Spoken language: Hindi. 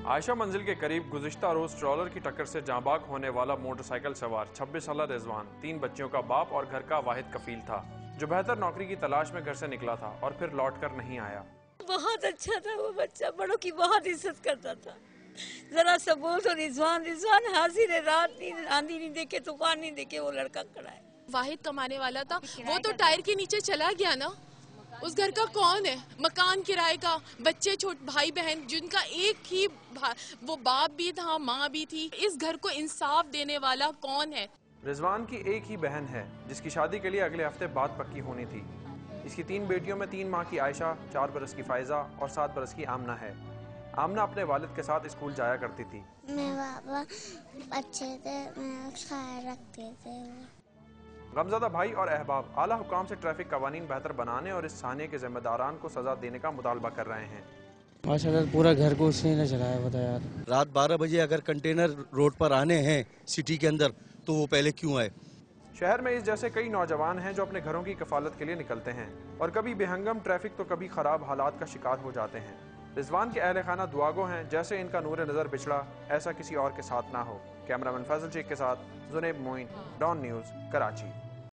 आयशा मंजिल के करीब गुज़िश्ता रोज ट्रॉलर की टक्कर से जांबाग होने वाला मोटरसाइकिल सवार 26 साला रिजवान 3 बच्चियों का बाप और घर का वाहिद कफील था, जो बेहतर नौकरी की तलाश में घर से निकला था और फिर लौट कर नहीं आया। बहुत अच्छा था वो बच्चा, बड़ों की बहुत इज्जत करता था। जरा सा बोल तो रिजवान रिजवान हाजिर है, रात नहीं आंधी नहीं देखे तूफान नहीं देखे वो लड़का खड़ा है। वाहिद कमाने वाला था, वो तो टायर के नीचे चला गया ना। उस घर का कौन है? मकान किराए का, बच्चे छोटे भाई बहन जिनका एक ही वो बाप भी था माँ भी थी। इस घर को इंसाफ देने वाला कौन है? रिजवान की एक ही बहन है जिसकी शादी के लिए अगले हफ्ते बाद पक्की होनी थी। इसकी 3 बेटियों में 3 माह की आयशा, 4 बरस की फायजा और 7 बरस की आमना है। आमना अपने वालिद के साथ स्कूल जाया करती थी। मेरे पापा अच्छे थे, मैं ख्याल रखते थे। गमज़दा भाई और अहबाब आला हुकाम से ट्रैफिक कवानीन बेहतर बनाने और इस सानिया के जिम्मेदारान को सजा देने का मुतालबा कर रहे हैं। माशाल्लाह पूरा घर को उसने न चलाया, बता यार। रात 12 बजे अगर कंटेनर रोड पर आने हैं सिटी के अंदर तो वो पहले क्यों आए? शहर में इस जैसे कई नौजवान हैं जो अपने घरों की कफालत के लिए निकलते हैं और कभी बेहंगम ट्रैफिक तो कभी खराब हालात का शिकार हो जाते हैं। रिजवान के अहले खाना दुआगो हैं, जैसे इनका नूर नज़र बिछड़ा ऐसा किसी और के साथ ना हो। कैमरामैन फैजल शेख के साथ जुनैब मोइन, डॉन न्यूज़, कराची।